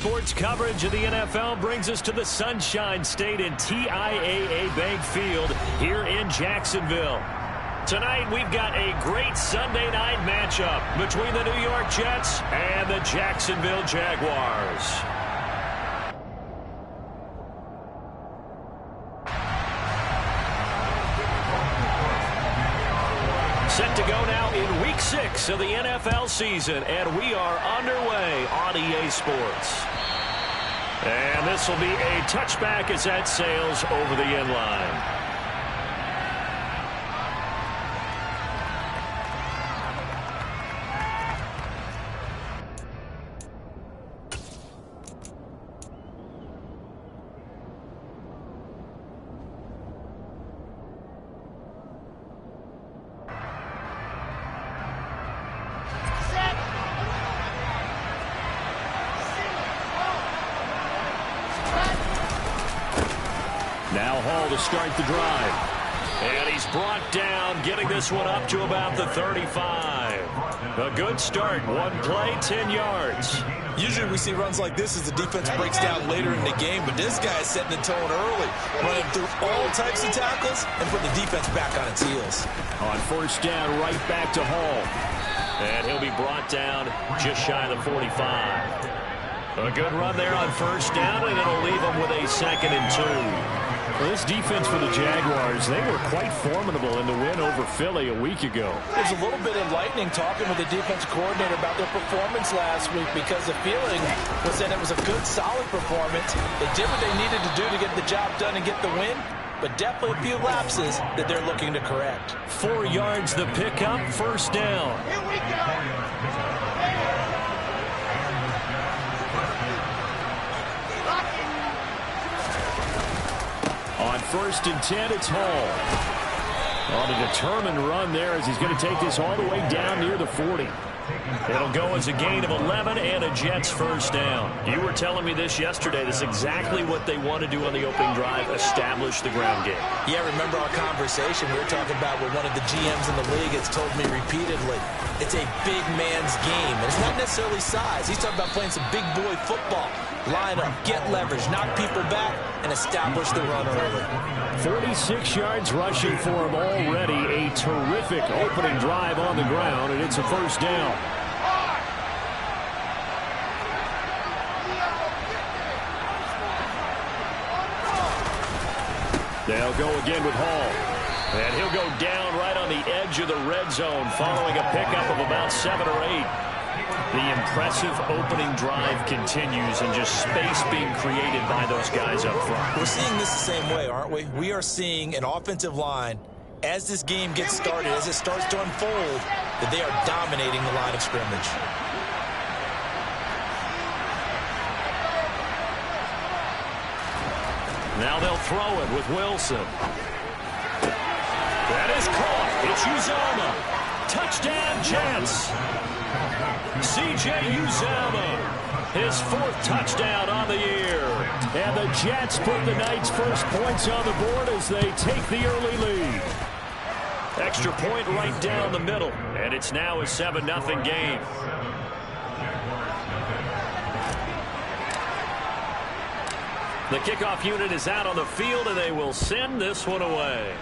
sports coverage of the NFL brings us to the Sunshine State and TIAA Bank Field here in Jacksonville. Tonight, we've got a great Sunday night matchup between the New York Jets and the Jacksonville Jaguars. Set to go now in Week 6 of the NFL season, and we are underway on EA Sports. And this will be a touchback as that sails over the end line. Now Hall to start the drive. And he's brought down, getting this one up to about the 35. A good start. One play, 10 yards. Usually we see runs like this as the defense breaks down later in the game, but this guy is setting the tone early, running through all types of tackles and putting the defense back on its heels. On first down, right back to Hall. And he'll be brought down just shy of the 45. A good run there on first down, and it'll leave him with a 2nd and 2. Well, this defense for the Jaguars, they were quite formidable in the win over Philly a week ago. There's a little bit enlightening talking with the defensive coordinator about their performance last week because the feeling was that it was a good, solid performance. They did what they needed to do to get the job done and get the win, but definitely a few lapses that they're looking to correct. 4 yards the pickup, first down. Here we go. On first and 10, it's Hall. On a determined run there as he's going to take this all the way down near the 40. It'll go as a gain of 11 and a Jets first down. You were telling me this yesterday. This is exactly what they want to do on the opening drive, establish the ground game. Yeah, remember our conversation we were talking about with one of the GMs in the league has told me repeatedly. It's a big man's game, and it's not necessarily size. He's talking about playing some big boy football. Line up, get leverage, knock people back, and establish the run early. 46 yards rushing for him already. A terrific opening drive on the ground, and it's a first down. They'll go again with Hall. And he'll go down right on the edge of the red zone following a pickup of about 7 or 8. The impressive opening drive continues and just space being created by those guys up front. We're seeing this the same way, aren't we? We are seeing an offensive line, as this game gets started, as it starts to unfold, that they are dominating the line of scrimmage. Now they'll throw it with Wilson. That is caught. It's Uzomah. Touchdown, Jets. C.J. Uzomah, his 4th touchdown on the year. And the Jets put the night's first points on the board as they take the early lead. Extra point right down the middle, and it's now a 7-0 game. The kickoff unit is out on the field, and they will send this one away.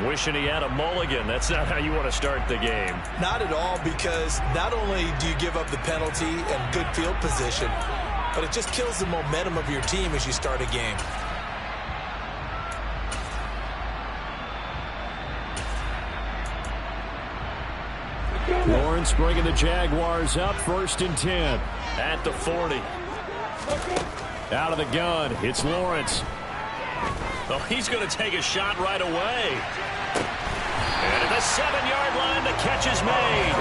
Wishing he had a mulligan. That's not how you want to start the game. Not at all, because not only do you give up the penalty and good field position, but it just kills the momentum of your team as you start a game. Lawrence bringing the Jaguars up, 1st and 10 at the 40. Out of the gun, it's Lawrence. Oh, he's going to take a shot right away. And at the 7-yard line, the catch is made.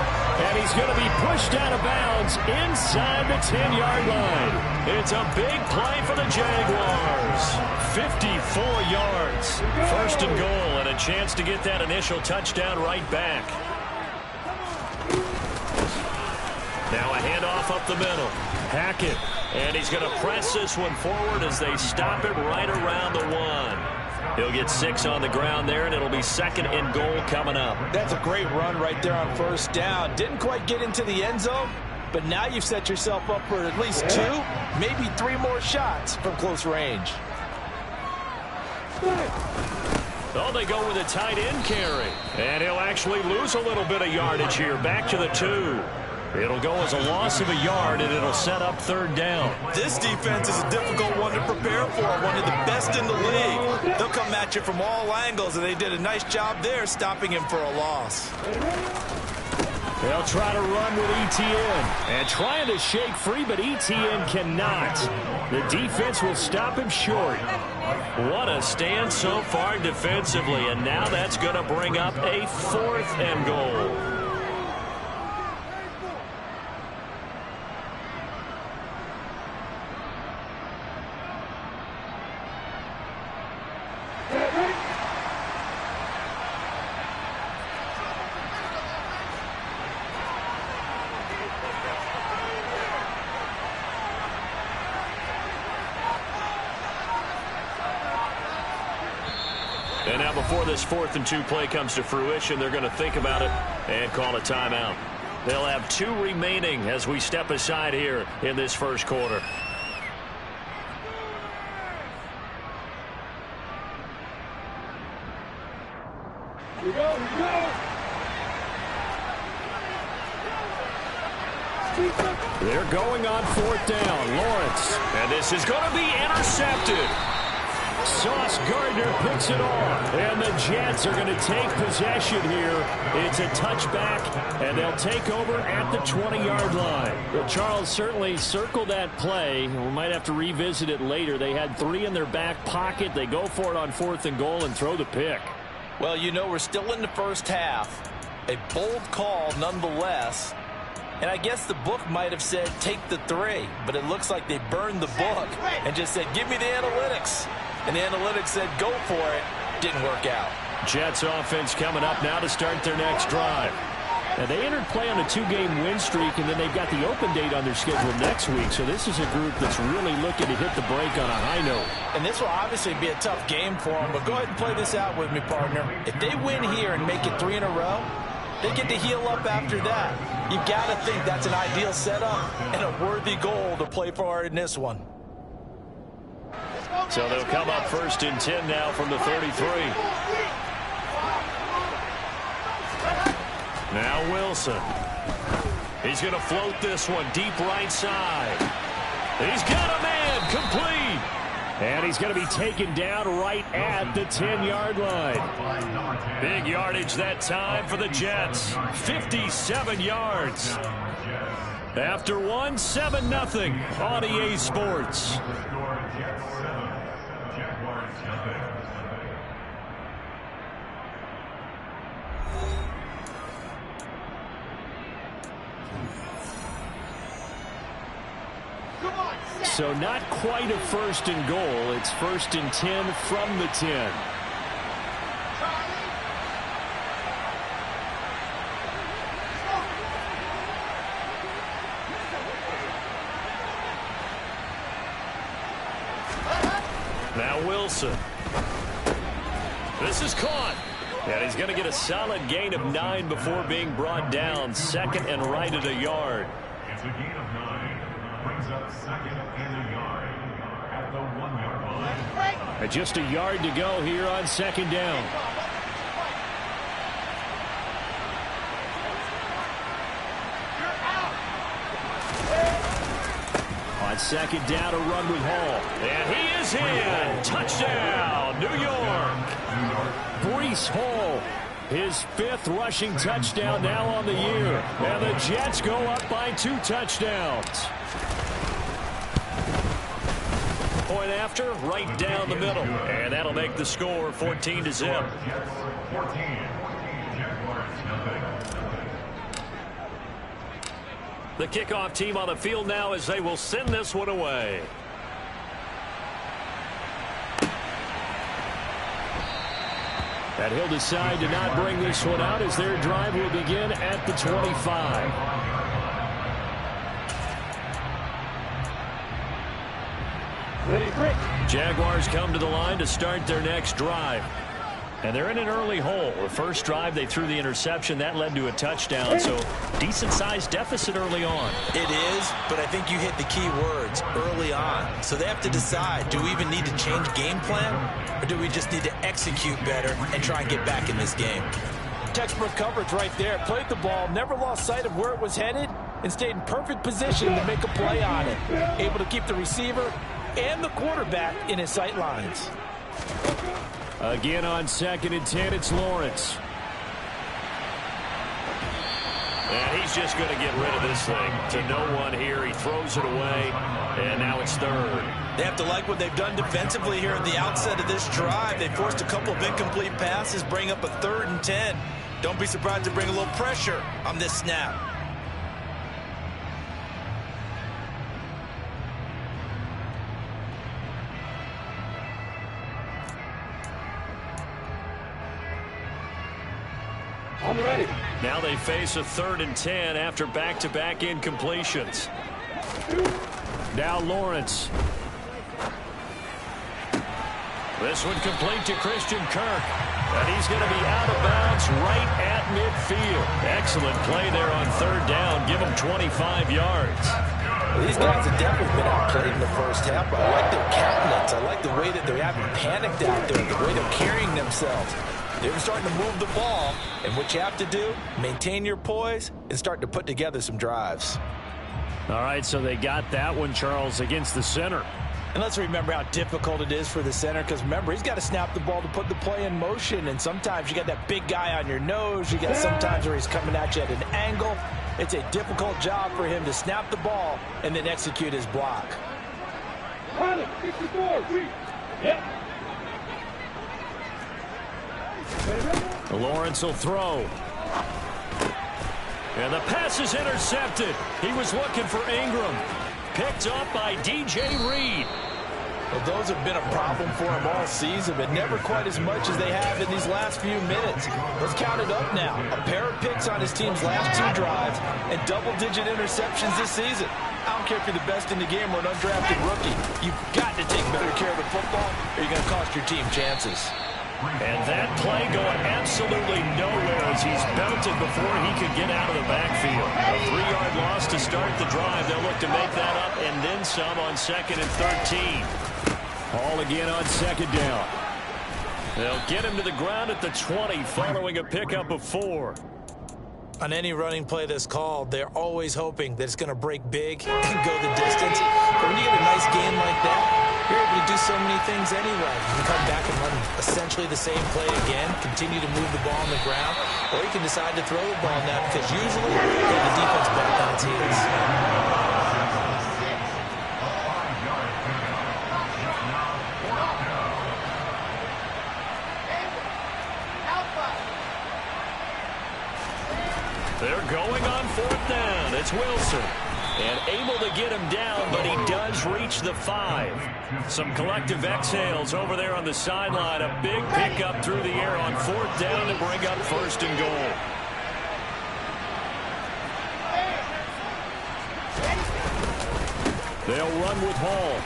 And he's going to be pushed out of bounds inside the 10-yard line. It's a big play for the Jaguars. 54 yards. 1st and goal, and a chance to get that initial touchdown right back. Now a handoff up the middle. Hackett. And he's going to press this one forward as they stop it right around the 1. He'll get 6 on the ground there, and it'll be 2nd and goal coming up. That's a great run right there on first down. Didn't quite get into the end zone, but now you've set yourself up for at least 2, maybe 3 more shots from close range. Oh, they go with a tight end carry. And he'll actually lose a little bit of yardage here. Back to the 2. It'll go as a loss of a yard, and it'll set up 3rd down. This defense is a difficult one to prepare for, one of the best in the league. They'll come at you from all angles, and they did a nice job there stopping him for a loss. They'll try to run with ETN. And trying to shake free, but ETN cannot. The defense will stop him short. What a stand so far defensively, and now that's going to bring up a 4th and goal. And now before this 4th and 2 play comes to fruition, they're going to think about it and call a timeout. They'll have 2 remaining as we step aside here in this first quarter. Here we go. They're going on 4th down. Lawrence. And this is going to be intercepted. Sauce Gardner picks it off, and the Jets are going to take possession here. It's a touchback, and they'll take over at the 20-yard line. Well, Charles certainly circled that play. We might have to revisit it later. They had 3 in their back pocket. They go for it on 4th and goal and throw the pick. Well, you know, we're still in the first half. A bold call nonetheless. And I guess the book might have said take the 3, but it looks like they burned the book and just said give me the analytics. And the analytics said go for it. Didn't work out. Jets offense coming up now to start their next drive. Now, they entered play on a 2-game win streak, and then they've got the open date on their schedule next week. So this is a group that's really looking to hit the break on a high note. And this will obviously be a tough game for them, but go ahead and play this out with me, partner. If they win here and make it 3 in a row, they get to heal up after that. You've got to think that's an ideal setup and a worthy goal to play for in this one. So they'll come up 1st and 10 now from the 33. Now Wilson. He's going to float this one deep right side. He's got a man complete. And he's going to be taken down right at the 10-yard line. Big yardage that time for the Jets. 57 yards. After 1, 7-0 on EA Sports. So not quite a 1st and goal. It's 1st and 10 from the 10. Now Wilson. This is caught. And he's going to get a solid gain of 9 before being brought down. 2nd and right at a yard. It's a gain of 9. Brings up 2nd and a yard at the 1-yard line. And just a yard to go here on 2nd down. On 2nd down, a run with Hall. And he is in. Touchdown, New York. Breece Hall, his 5th rushing touchdown now on the year. And the Jets go up by 2 touchdowns. Point after, right down the middle. And that'll make the score 14-0. The kickoff team on the field now as they will send this one away. And he'll decide to not bring this one out as their drive will begin at the 25. Jaguars come to the line to start their next drive. And they're in an early hole. The first drive, they threw the interception. That led to a touchdown, so decent-sized deficit early on. It is, but I think you hit the key words, early on. So they have to decide, do we even need to change game plan, or do we just need to execute better and try and get back in this game? Textbook coverage right there. Played the ball, never lost sight of where it was headed, and stayed in perfect position to make a play on it. Able to keep the receiver and the quarterback in his sight lines. Again on 2nd and 10, it's Lawrence. And he's just going to get rid of this thing to no one here. He throws it away, and now it's 3rd. They have to like what they've done defensively here at the outset of this drive. They forced a couple of incomplete passes, bring up a 3rd and 10. Don't be surprised to bring a little pressure on this snap. Now they face a 3rd and 10 after back-to-back incompletions. Now Lawrence. This one complete to Christian Kirk. And he's going to be out of bounds right at midfield. Excellent play there on 3rd down. Give him 25 yards. Well, these guys have definitely been outplayed in the first half, but I like their countenance. I like the way that they haven't panicked out there, the way they're carrying themselves. They're starting to move the ball, and what you have to do, maintain your poise and start to put together some drives. All right, so they got that one, Charles, against the center. And let's remember how difficult it is for the center, because remember, he's got to snap the ball to put the play in motion, and sometimes you got that big guy on your nose. You got sometimes where he's coming at you at an angle. It's a difficult job for him to snap the ball and then execute his block. Lawrence will throw. And the pass is intercepted. He was looking for Ingram. Picked up by DJ Reed. Well, those have been a problem for him all season, but never quite as much as they have in these last few minutes. Let's count it up now. A pair of picks on his team's last 2 drives and double-digit interceptions this season. I don't care if you're the best in the game or an undrafted rookie. You've got to take better care of the football or you're going to cost your team chances. And that play going absolutely nowhere as he's belted before he could get out of the backfield. A 3-yard loss to start the drive. They'll look to make that up and then some on 2nd and 13. Hall again on 2nd down. They'll get him to the ground at the 20 following a pickup of 4. On any running play that's called, they're always hoping that it's going to break big and go the distance. But when you get a nice game like that, you're able to do so many things anyway. You can come back and run essentially the same play again, continue to move the ball on the ground, or you can decide to throw the ball now because usually you have the defense back on its heels. They're going on 4th down. It's Wilson. And able to get him down, but he does reach the 5. Some collective exhales over there on the sideline. A big pickup through the air on 4th down to bring up 1st and goal. They'll run with Hall.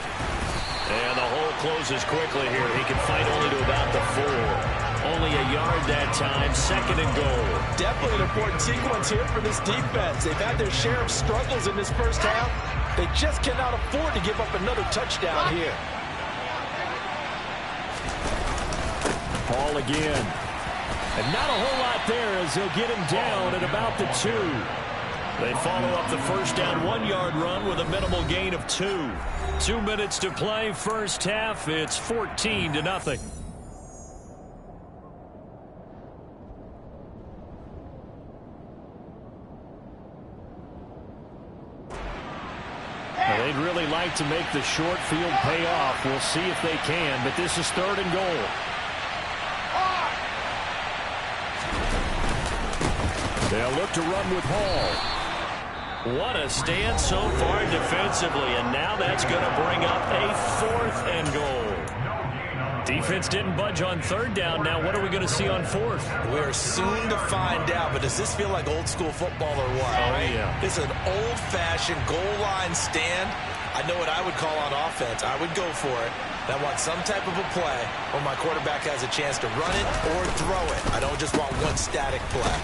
And the hole closes quickly here. He can fight only to about the 4. Only a yard that time, 2nd and goal. Definitely an important sequence here for this defense. They've had their share of struggles in this first half. They just cannot afford to give up another touchdown here. Hall again. And not a whole lot there as they'll get him down at about the 2. They follow up the first down 1-yard run with a minimal gain of 2. 2 minutes to play, first half. It's 14-0. They'd really like to make the short field pay off. We'll see if they can, but this is 3rd and goal. They'll look to run with Hall. What a stand so far defensively, and now that's going to bring up a 4th and goal. Defense didn't budge on third down. Now what are we going to see on fourth? We're soon to find out, but does this feel like old school football or what? Oh, right? yeah. It's an old-fashioned goal line stand. I know what I would call on offense. I would go for it. I want some type of a play where my quarterback has a chance to run it or throw it. I don't just want one static play.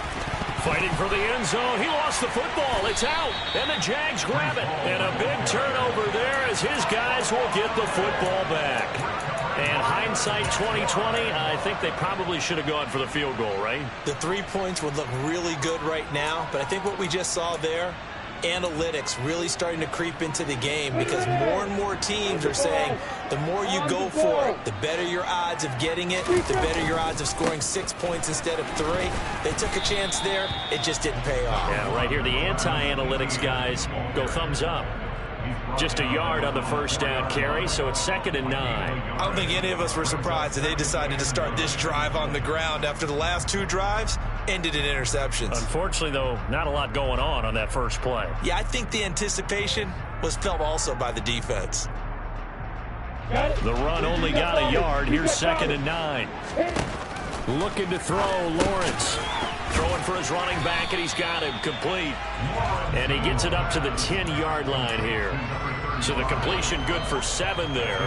Fighting for the end zone. He lost the football. It's out. And the Jags grab it. And a big turnover there as his guys will get the football back. And hindsight 2020, I think they probably should have gone for the field goal, right? The 3 points would look really good right now, but I think what we just saw there, analytics really starting to creep into the game because more and more teams are saying the more you go for it, the better your odds of getting it, the better your odds of scoring 6 points instead of 3. They took a chance there. It just didn't pay off. Yeah, right here, the anti-analytics guys go thumbs up. Just a yard on the first down carry, so it's 2nd and 9. I don't think any of us were surprised that they decided to start this drive on the ground after the last 2 drives ended in interceptions. Unfortunately, though, not a lot going on that first play. Yeah, I think the anticipation was felt also by the defense. The run only got a yard. Here's 2nd and 9. Looking to throw, Lawrence. Throwing for his running back, and he's got him complete. And he gets it up to the 10-yard line here. So the completion good for 7 there.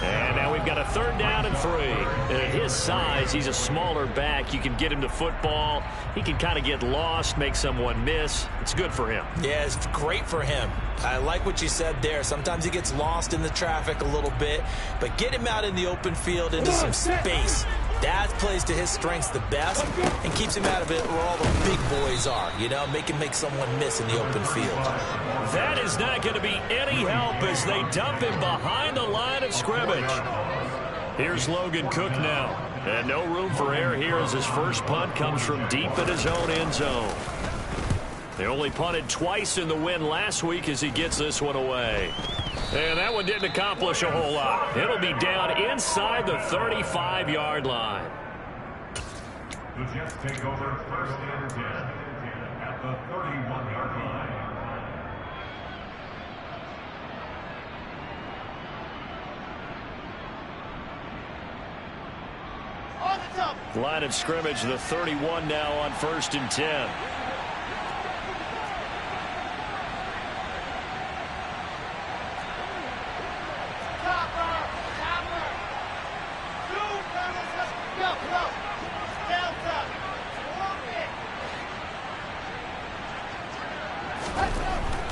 And now we've got a 3rd down and 3. And at his size, he's a smaller back. You can get him to football. He can kind of get lost, make someone miss. It's good for him. Yeah, it's great for him. I like what you said there. Sometimes he gets lost in the traffic a little bit. But get him out in the open field into some space. That plays to his strengths the best and keeps him out of it where all the big boys are, you know, make someone miss in the open field. That is not going to be any help as they dump him behind the line of scrimmage. Here's Logan Cook now. And no room for error here as his first punt comes from deep in his own end zone. They only punted twice in the win last week as he gets this one away. And that one didn't accomplish a whole lot. It'll be down inside the 35-yard line. The Jets take over 1st and 10 at the 31-yard line. Line of scrimmage, the 31 now on 1st and 10.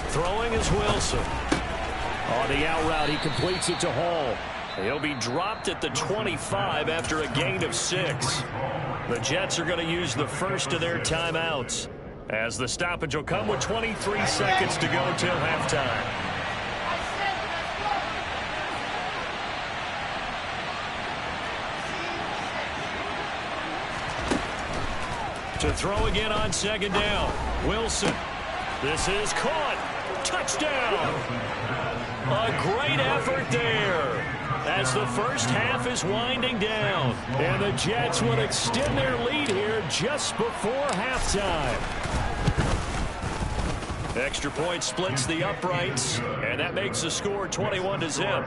Throwing is Wilson. On the out route, he completes it to Hall. He'll be dropped at the 25 after a gain of 6. The Jets are going to use the first of their timeouts as the stoppage will come with 23 seconds to go till halftime. To throw again on 2nd down. Wilson. This is caught. Touchdown. A great effort there as the first half is winding down. And the Jets will extend their lead here just before halftime. Extra point splits the uprights, and that makes the score 21-0.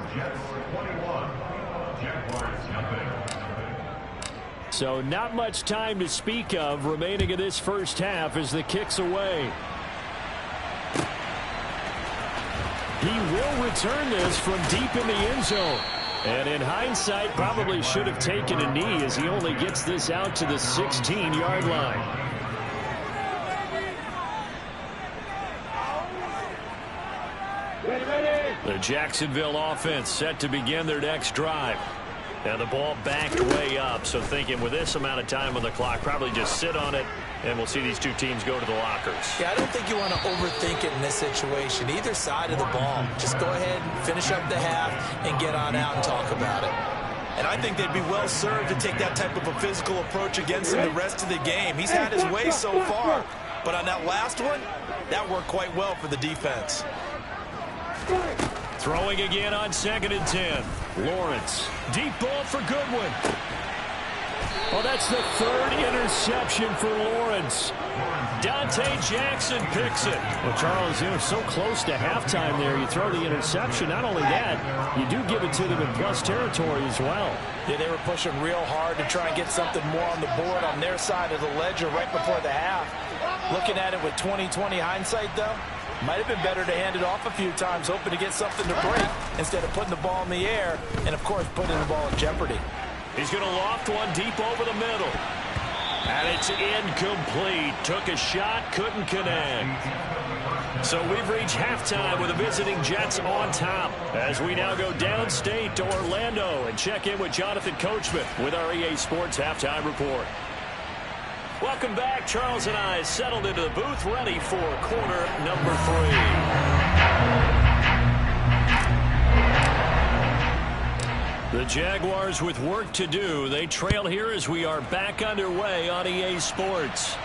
So not much time to speak of remaining in this first half as the kick's away. He will return this from deep in the end zone. And in hindsight, probably should have taken a knee as he only gets this out to the 16-yard line. The Jacksonville offense set to begin their next drive. And the ball backed way up, so thinking with this amount of time on the clock, probably just sit on it, and we'll see these two teams go to the lockers. Yeah, I don't think you want to overthink it in this situation. Either side of the ball. Just go ahead, finish up the half, and get on out and talk about it. And I think they'd be well served to take that type of a physical approach against him the rest of the game. He's had his way so far, but on that last one, that worked quite well for the defense. Throwing again on 2nd and 10. Lawrence. Deep ball for Goodwin. Oh, that's the 3rd interception for Lawrence. Dante Jackson picks it. Well, Charles, you know, so close to halftime there. You throw the interception. Not only that, you do give it to them in plus territory as well. Yeah, they were pushing real hard to try and get something more on the board on their side of the ledger right before the half. Looking at it with 20/20 hindsight, though, might have been better to hand it off a few times, hoping to get something to break instead of putting the ball in the air and, of course, putting the ball in jeopardy. He's going to loft one deep over the middle. And it's incomplete. Took a shot, couldn't connect. So we've reached halftime with the visiting Jets on top as we now go downstate to Orlando and check in with Jonathan Coachman with our EA Sports Halftime Report. Welcome back. Charles and I settled into the booth ready for quarter number 3. The Jaguars with work to do. They trail here as we are back underway on EA Sports.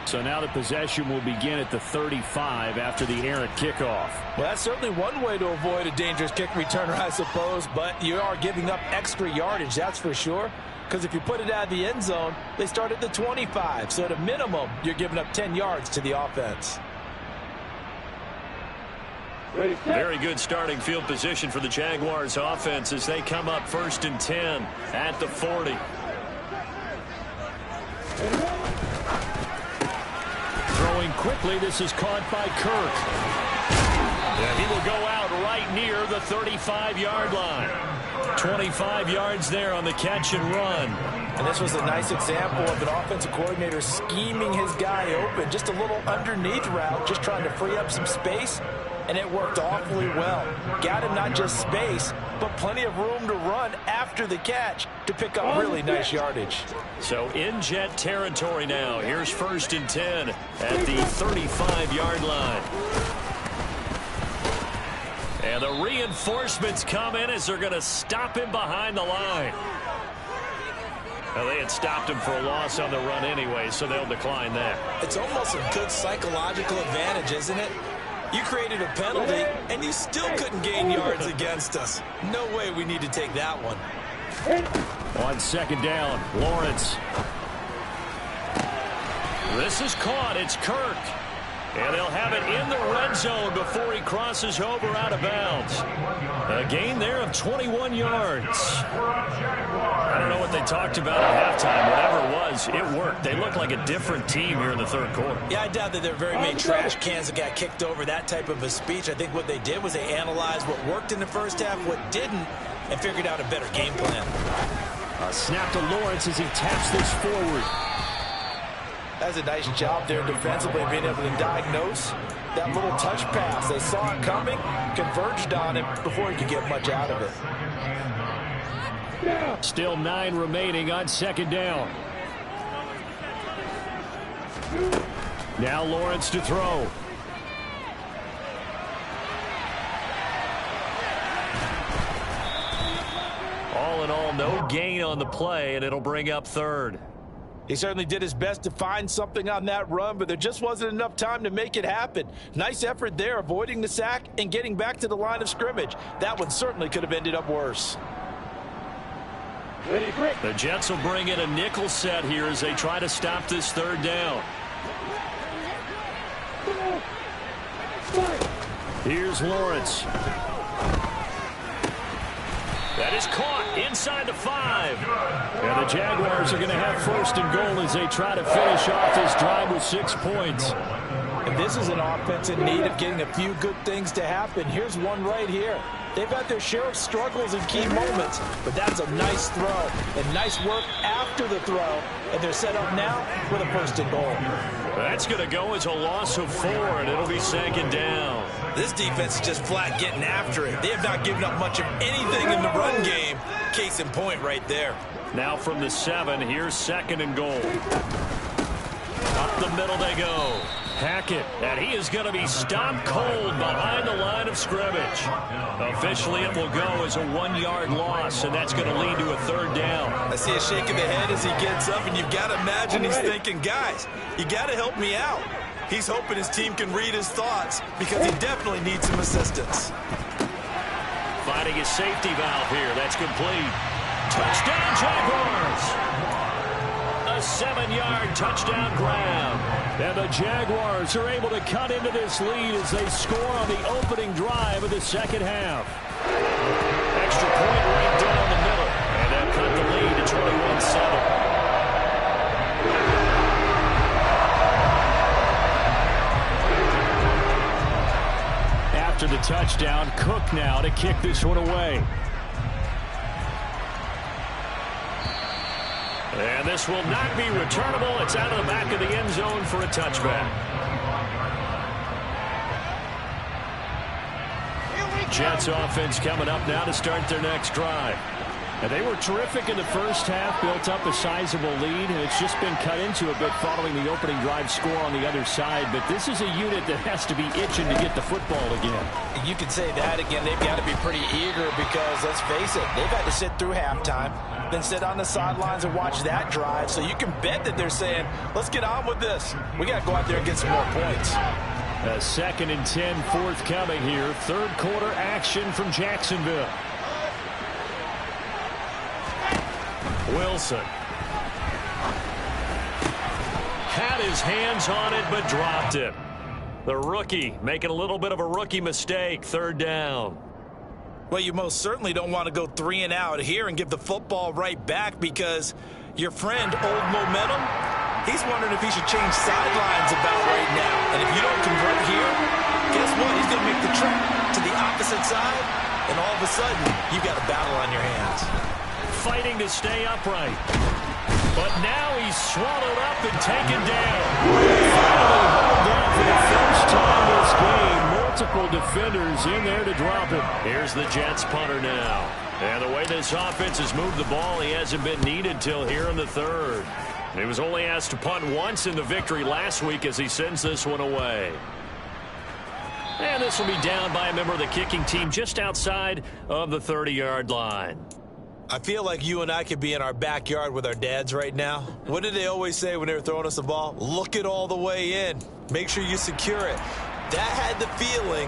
So now the possession will begin at the 35 after the errant kickoff. Well, that's certainly one way to avoid a dangerous kick returner, I suppose, but you are giving up extra yardage, that's for sure. Because if you put it out of the end zone, they start at the 25. So at a minimum, you're giving up 10 yards to the offense. Very good starting field position for the Jaguars offense as they come up 1st and 10 at the 40. Throwing quickly, this is caught by Kirk. And he will go out right near the 35-yard line. 25 yards there on the catch and run. And this was a nice example of an offensive coordinator scheming his guy open. Just a little underneath route, just trying to free up some space. And it worked awfully well. Got him not just space, but plenty of room to run after the catch to pick up really nice yardage. So in Jet territory now. Here's 1st and 10 at the 35-yard line. And the reinforcements come in as they're going to stop him behind the line. Well, they had stopped him for a loss on the run anyway, so they'll decline that. It's almost a good psychological advantage, isn't it? You created a penalty, and you still couldn't gain yards against us. No way we need to take that one. On 2nd down, Lawrence. This is caught. It's Kirk. And they'll have it in the red zone before he crosses over out of bounds. A gain there of 21 yards. I don't know what they talked about at halftime. Whatever it was, it worked. They look like a different team here in the 3rd quarter. Yeah, I doubt that there are very many trash cans that got kicked over that type of a speech. I think what they did was they analyzed what worked in the first half, what didn't, and figured out a better game plan. A snap to Lawrence as he taps this forward. That's a nice job there defensively, being able to diagnose that little touch pass. They saw it coming, converged on him before he could get much out of it. Still 9 remaining on 2nd down. Now Lawrence to throw. All in all, no gain on the play, and it'll bring up 3rd. He certainly did his best to find something on that run, but there just wasn't enough time to make it happen. Nice effort there, avoiding the sack and getting back to the line of scrimmage. That one certainly could have ended up worse. The Jets will bring in a nickel set here as they try to stop this 3rd down. Here's Lawrence. That is caught inside the 5. And the Jaguars are going to have 1st and goal as they try to finish off this drive with 6 points. And this is an offense in need of getting a few good things to happen. Here's one right here. They've had their share of struggles in key moments, but that's a nice throw and nice work after the throw. And they're set up now with a 1st and goal. That's going to go as a loss of 4, and it'll be 2nd down. This defense is just flat getting after it. They have not given up much of anything in the run game. Case in point right there. Now from the 7, here's 2nd and goal. Up the middle they go. Hackett, and he is going to be stopped cold behind the line of scrimmage. Officially, it will go as a 1-yard loss, and that's going to lead to a 3rd down. I see a shake of the head as he gets up, and you've got to imagine he's thinking, guys, you got to help me out. He's hoping his team can read his thoughts because he definitely needs some assistance. Finding his safety valve here. That's complete. Touchdown, Jaguars. A 7-yard touchdown grab. And the Jaguars are able to cut into this lead as they score on the opening drive of the second half. Extra point right down the middle. And they'll cut the lead to 21-7. After the touchdown, Cook now to kick this one away. And this will not be returnable. It's out of the back of the end zone for a touchback. Jets offense coming up now to start their next drive. And they were terrific in the first half, built up a sizable lead, and it's just been cut into a bit following the opening drive score on the other side. But this is a unit that has to be itching to get the football again. You could say that again. They've got to be pretty eager because, let's face it, they've had to sit through halftime, then sit on the sidelines and watch that drive. So you can bet that they're saying, let's get on with this. We got to go out there and get some more points. A 2nd and 10 forthcoming here. Third quarter action from Jacksonville. Wilson had his hands on it but dropped it. The rookie making a little bit of a rookie mistake. 3rd down. Well, you most certainly don't want to go 3 and out here and give the football right back because your friend, Old Momentum, he's wondering if he should change sidelines about right now. And if you don't convert here, guess what? He's going to make the trip to the opposite side, and all of a sudden, you've got a battle on your hands. Fighting to stay upright. But now he's swallowed up and taken down. Finally hauled down for the first time this game. Multiple defenders in there to drop him. Here's the Jets punter now. And the way this offense has moved the ball, he hasn't been needed till here in the 3rd. He was only asked to punt once in the victory last week as he sends this one away. And this will be down by a member of the kicking team just outside of the 30-yard line. I feel like you and I could be in our backyard with our dads right now. What did they always say when they were throwing us the ball? Look it all the way in. Make sure you secure it. That had the feeling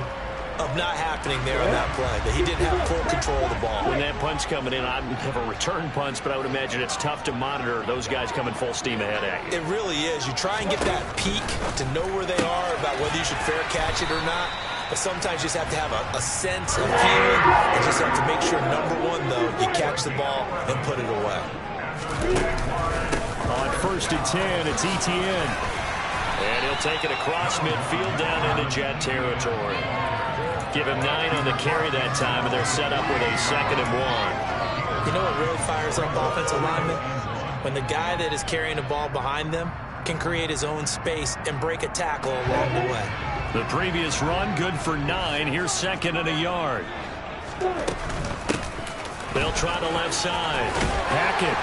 of not happening there on that play, that he didn't have full control of the ball. When that punch coming in, I have a return punch, but I would imagine it's tough to monitor those guys coming full steam ahead at you. It really is. You try and get that peek to know where they are about whether you should fair catch it or not. But sometimes you just have to have a sense of feeling. You just have to make sure, number one, though, you catch the ball and put it away. On 1st and 10, it's Etienne. And he'll take it across midfield down into Jet territory. Give him 9 on the carry that time, and they're set up with a 2nd and 1. You know what really fires up offensive linemen? When the guy that is carrying the ball behind them can create his own space and break a tackle along the way. The previous run, good for 9. Here's 2nd and a yard. They'll try the left side. Hackett.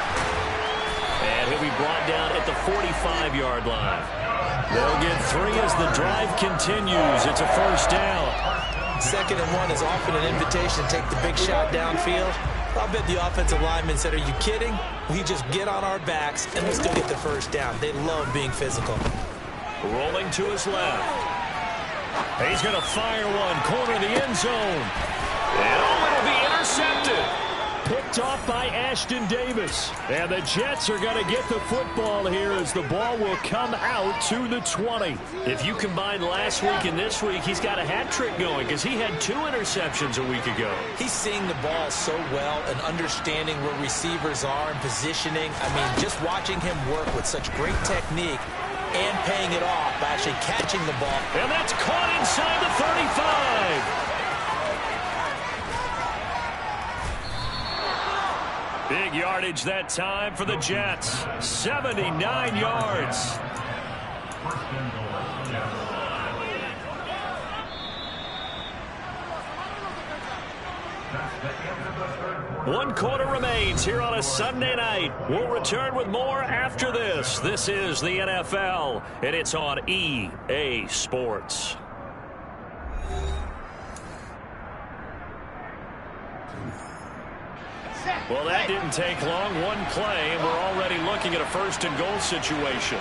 And he'll be brought down at the 45-yard line. They'll get 3 as the drive continues. It's a 1st down. 2nd and 1 is often an invitation to take the big shot downfield. I'll bet the offensive lineman said, are you kidding? We just get on our backs and we still get the 1st down. They love being physical. Rolling to his left. He's going to fire one. Corner of the end zone. And it'll be intercepted. Picked off by Ashton Davis. And the Jets are going to get the football here as the ball will come out to the 20. If you combine last week and this week, he's got a hat trick going because he had 2 interceptions a week ago. He's seeing the ball so well and understanding where receivers are and positioning. I mean, just watching him work with such great technique and paying it off by actually catching the ball. And that's caught inside the 35. Big yardage that time for the Jets. 79 yards. One quarter remains here on a Sunday night. We'll return with more after this. This is the NFL, and it's on EA Sports. Well, that didn't take long. One play, and we're already looking at a 1st and goal situation.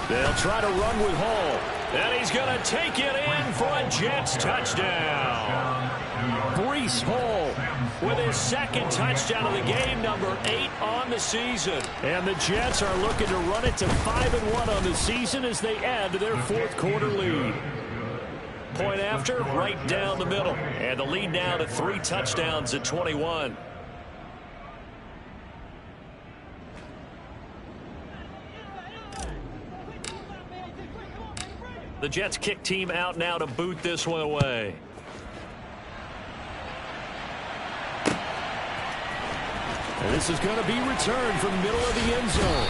They'll try to run with Hall. And he's going to take it in for a Jets touchdown. Breece Hall with his second touchdown of the game, number 8 on the season. And the Jets are looking to run it to 5-1 on the season as they add to their fourth quarter lead. Point after, right down the middle. And the lead now to 3 touchdowns at 21. The Jets kick team out now to boot this one away. And this is going to be returned from the middle of the end zone.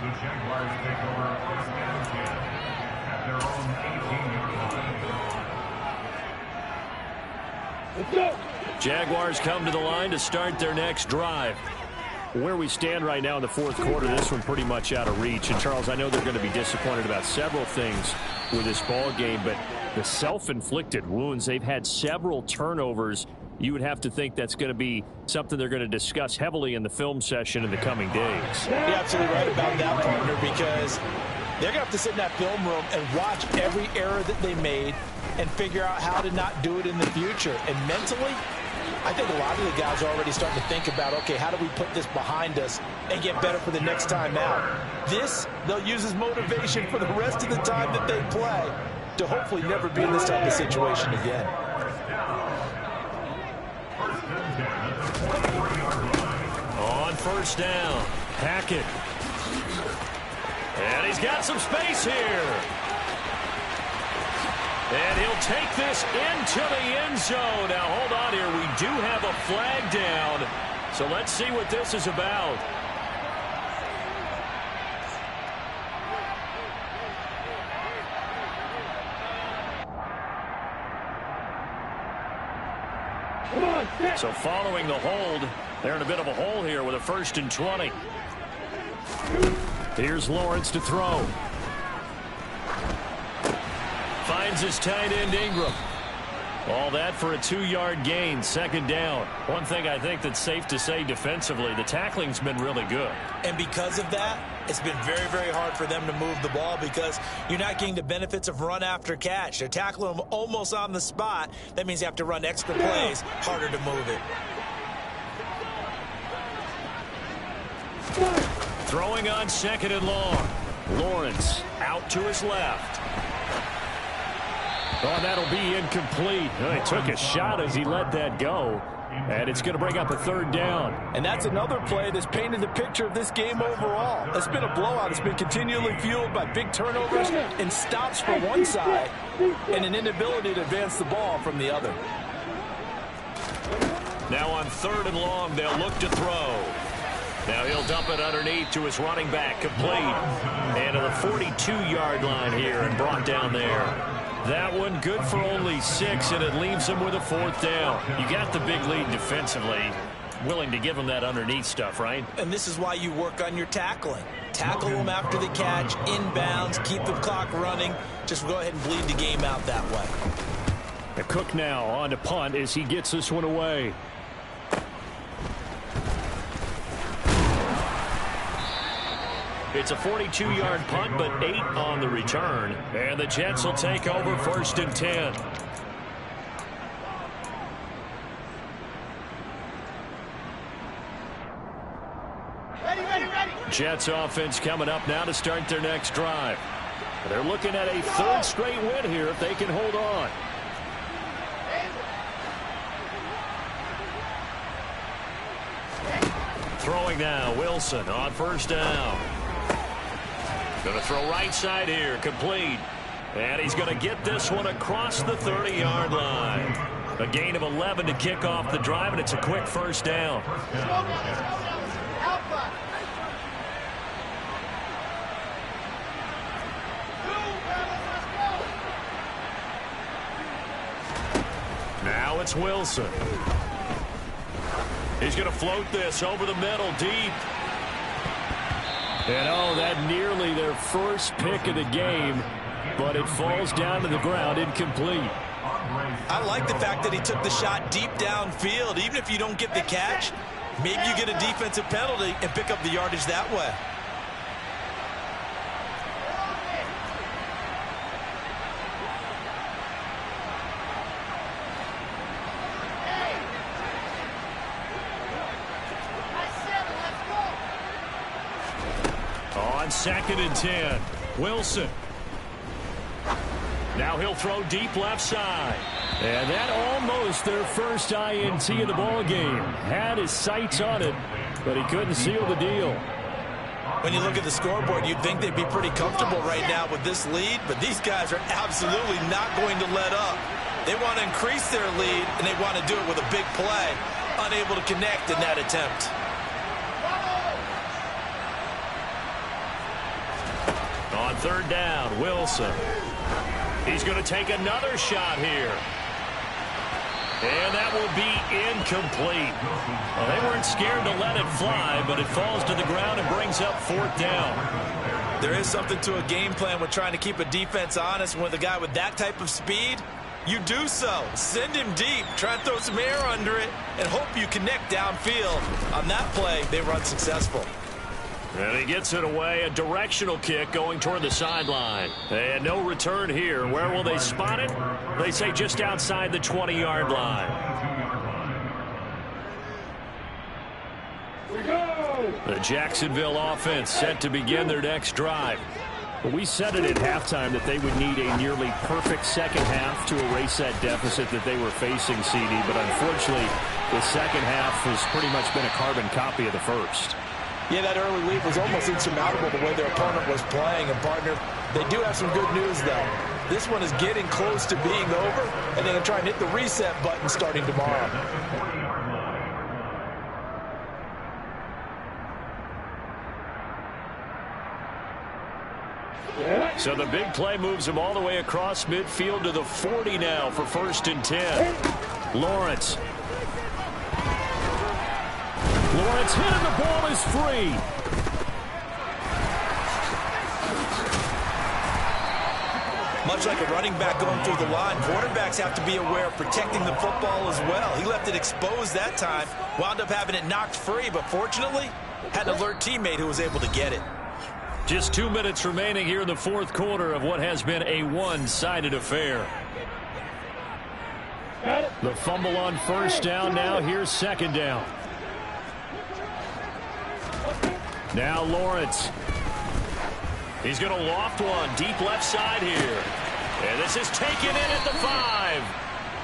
The Jaguars take over first and 10 at their own 18-yard line. Jaguars come to the line to start their next drive. Where we stand right now in the fourth quarter, this one pretty much out of reach. And, Charles, I know they're going to be disappointed about several things with this ball game, but the self-inflicted wounds, they've had several turnovers. You would have to think that's going to be something they're going to discuss heavily in the film session in the coming days. You're absolutely right about that, partner, because they're going to have to sit in that film room and watch every error that they made and figure out how to not do it in the future. And mentally, I think a lot of the guys are already starting to think about, okay, how do we put this behind us and get better for the next time out? This, they'll use as motivation for the rest of the time that they play to hopefully never be in this type of situation again. On first down, Hackett. And he's got some space here. And he'll take this into the end zone. Now, hold on here. We do have a flag down. So let's see what this is about. So following the hold, they're in a bit of a hole here with a 1st and 20. Here's Lawrence to throw. Finds his tight end Ingram. All that for a 2-yard gain, 2nd down. One thing I think that's safe to say defensively, the tackling's been really good. And because of that, it's been very, very hard for them to move the ball because you're not getting the benefits of run after catch. They're tackling them almost on the spot. That means you have to run extra plays, harder to move it. Throwing on 2nd and long. Lawrence out to his left. Oh, that'll be incomplete. Oh, he took a shot as he let that go. And it's going to bring up a 3rd down. And that's another play that's painted the picture of this game overall. It's been a blowout. It's been continually fueled by big turnovers and stops for one side and an inability to advance the ball from the other. Now on 3rd and long, they'll look to throw. Now he'll dump it underneath to his running back, complete. And to the 42-yard line here and brought down there. That one good for only 6, and it leaves him with a 4th down. You got the big lead defensively. Willing to give him that underneath stuff, right? And this is why you work on your tackling. Tackle them after the catch, inbounds, keep the clock running. Just go ahead and bleed the game out that way. The Cook now on to punt as he gets this one away. It's a 42-yard punt, but 8 on the return. And the Jets will take over 1st and 10. Jets offense coming up now to start their next drive. They're looking at a 3rd straight win here if they can hold on. Throwing now, Wilson on 1st down. Going to throw right side here, complete. And he's going to get this one across the 30-yard line. A gain of 11 to kick off the drive, and it's a quick 1st down. Now it's Wilson. He's going to float this over the middle, deep. And, oh, that nearly their first pick of the game, but it falls down to the ground, incomplete. I like the fact that he took the shot deep downfield. Even if you don't get the catch, maybe you get a defensive penalty and pick up the yardage that way. on 2nd and 10. Wilson. Now he'll throw deep left side. And that almost their first INT of the ball game. Had his sights on it, but he couldn't seal the deal. When you look at the scoreboard, you'd think they'd be pretty comfortable right now with this lead, but these guys are absolutely not going to let up. They want to increase their lead, and they want to do it with a big play. Unable to connect in that attempt. On 3rd down, Wilson. He's going to take another shot here. And that will be incomplete. Well, they weren't scared to let it fly, but it falls to the ground and brings up 4th down. There is something to a game plan with trying to keep a defense honest. With a guy with that type of speed, you do so. Send him deep, try and throw some air under it, and hope you connect downfield. On that play, they were unsuccessful. And he gets it away, a directional kick going toward the sideline. And no return here. Where will they spot it? They say just outside the 20-yard line. The Jacksonville offense set to begin their next drive. Well, we said it at halftime that they would need a nearly perfect second half to erase that deficit that they were facing, CD. But unfortunately, the second half has pretty much been a carbon copy of the first. Yeah, that early lead was almost insurmountable the way their opponent was playing. And, partner, they do have some good news, though. This one is getting close to being over, and they're going to try and hit the reset button starting tomorrow. So the big play moves him all the way across midfield to the 40 now for 1st and 10. Lawrence. Lawrence hit and the ball is free. Much like a running back going through the line, quarterbacks have to be aware of protecting the football as well. He left it exposed that time, wound up having it knocked free, but fortunately had an alert teammate who was able to get it. Just 2 minutes remaining here in the 4th quarter of what has been a one-sided affair. The fumble on 1st down. Now here's 2nd down. Now Lawrence. He's going to loft one deep left side here. And this is taken in at the 5.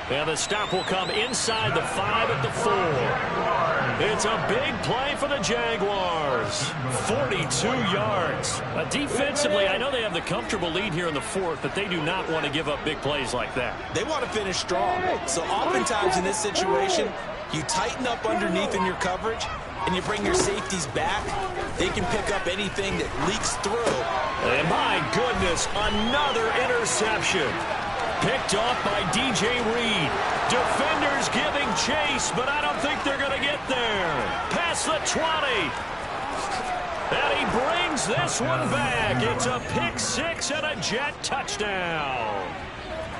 And the stop will come inside the 5 at the 4. It's a big play for the Jaguars. 42 yards. Defensively, I know they have the comfortable lead here in the 4th, but they do not want to give up big plays like that. They want to finish strong. So oftentimes in this situation, you tighten up underneath in your coverage, and you bring your safeties back. They can pick up anything that leaks through. And my goodness, another interception. Picked off by DJ Reed. Defenders giving chase, but I don't think they're going to get there. Past the 20. And he brings this one back. It's a pick 6 and a Jet touchdown.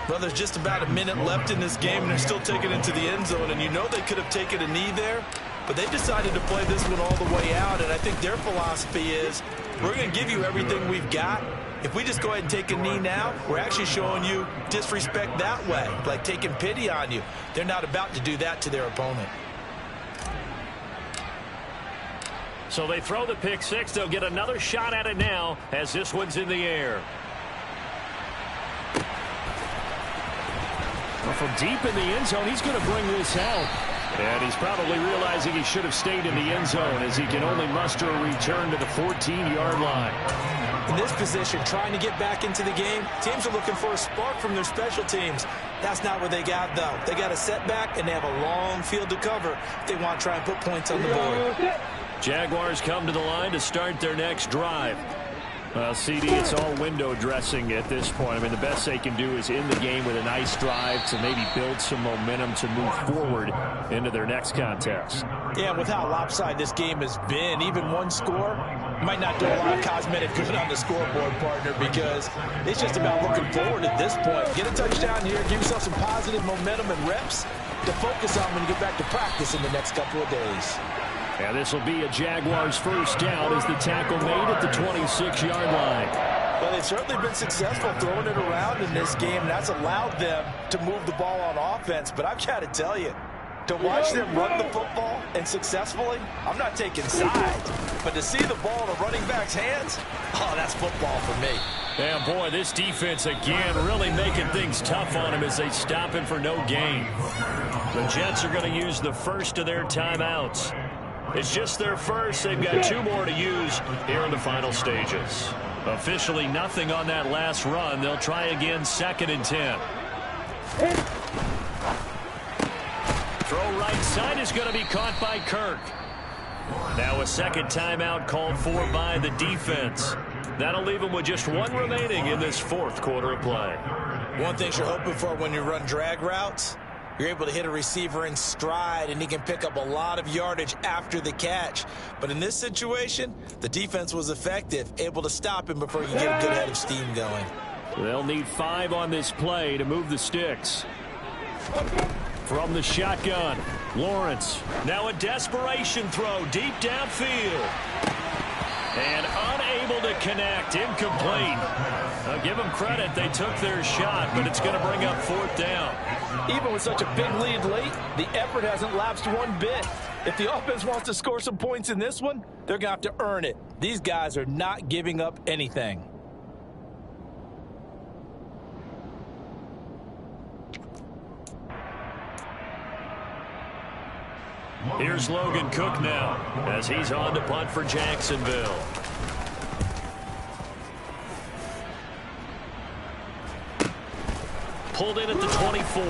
Well, there's just about a minute left in this game, and they're still taking it into the end zone. And you know they could have taken a knee there, but they decided to play this one all the way out. And I think their philosophy is, we're going to give you everything we've got. If we just go ahead and take a knee now, we're actually showing you disrespect that way, like taking pity on you. They're not about to do that to their opponent. So they throw the pick 6. They'll get another shot at it now as this one's in the air. Well, from deep in the end zone, he's going to bring this out. And he's probably realizing he should have stayed in the end zone as he can only muster a return to the 14-yard line. In this position, trying to get back into the game, teams are looking for a spark from their special teams. That's not what they got, though. They got a setback, and they have a long field to cover if they want to try and put points on the board. Jaguars come to the line to start their next drive. CD, it's all window dressing at this point. I mean, the best they can do is in the game with a nice drive to maybe build some momentum to move forward into their next contest. Yeah, with how lopsided this game has been, even one score might not do a lot of cosmetic good on the scoreboard, partner, because it's just about looking forward at this point. Get a touchdown here, give yourself some positive momentum and reps to focus on when you get back to practice in the next couple of days. And this will be a Jaguars first down as the tackle made at the 26-yard line. Well, they've certainly been successful throwing it around in this game, and that's allowed them to move the ball on offense. But I've got to tell you, To watch them run the football and successfully, I'm not taking sides. But to see the ball in a running back's hands, oh, that's football for me. And boy, this defense again really making things tough on him as they stop him for no gain. The Jets are going to use the first of their timeouts. It's just their first. They've got 2 more to use here in the final stages. Officially nothing on that last run. They'll try again 2nd and 10. Throw right side is going to be caught by Kirk. Now a second timeout called for by the defense. That'll leave them with just 1 remaining in this 4th quarter of play. One thing you're hoping for when you run drag routes, you're able to hit a receiver in stride, and he can pick up a lot of yardage after the catch. But in this situation, the defense was effective, able to stop him before he could get a good head of steam going. They'll need 5 on this play to move the sticks. From the shotgun, Lawrence. Now a desperation throw deep downfield. And unable to connect. Incomplete. I'll give them credit. They took their shot, but it's going to bring up 4th down. Even with such a big lead late, the effort hasn't lapsed one bit. If the offense wants to score some points in this one, they're going to have to earn it. These guys are not giving up anything. Here's Logan Cook now as he's on to punt for Jacksonville. Pulled in at the 24.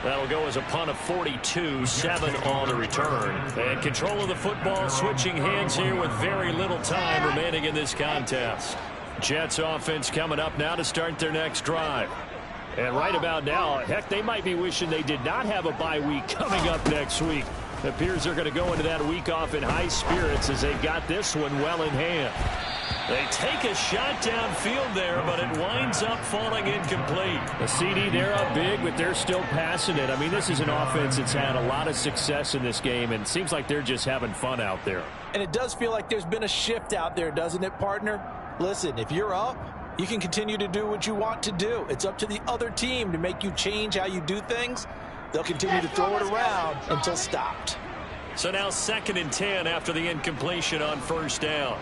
That'll go as a punt of 42, 7 on the return. And control of the football switching hands here with very little time remaining in this contest. Jets offense coming up now to start their next drive. And right about now, heck, they might be wishing they did not have a bye week coming up next week. It appears they're going to go into that week off in high spirits as they've got this one well in hand. They take a shot downfield there, but it winds up falling incomplete. The CD, they're up big, but they're still passing it. I mean, this is an offense that's had a lot of success in this game, and it seems like they're just having fun out there. And it does feel like there's been a shift out there, doesn't it, partner? Listen, if you're up, you can continue to do what you want to do. It's up to the other team to make you change how you do things. They'll continue to throw it around until stopped. So now 2nd and 10 after the incompletion on 1st down.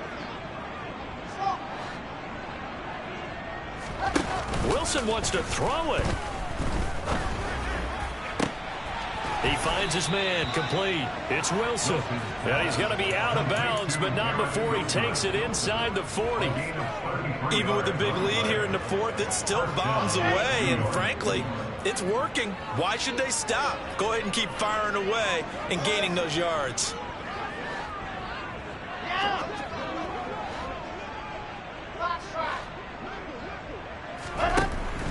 Wilson wants to throw it. He finds his man, complete. It's Wilson. And he's going to be out of bounds, but not before he takes it inside the 40. Even with a big lead here in the 4th, it still bombs away. And frankly, it's working. Why should they stop? Go ahead and keep firing away and gaining those yards.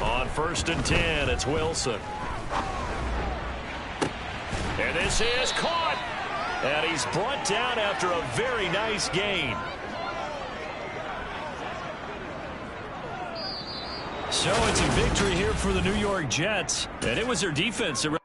On 1st and 10, it's Wilson. And this is caught. And he's brought down after a very nice gain. So it's a victory here for the New York Jets. And it was their defense that really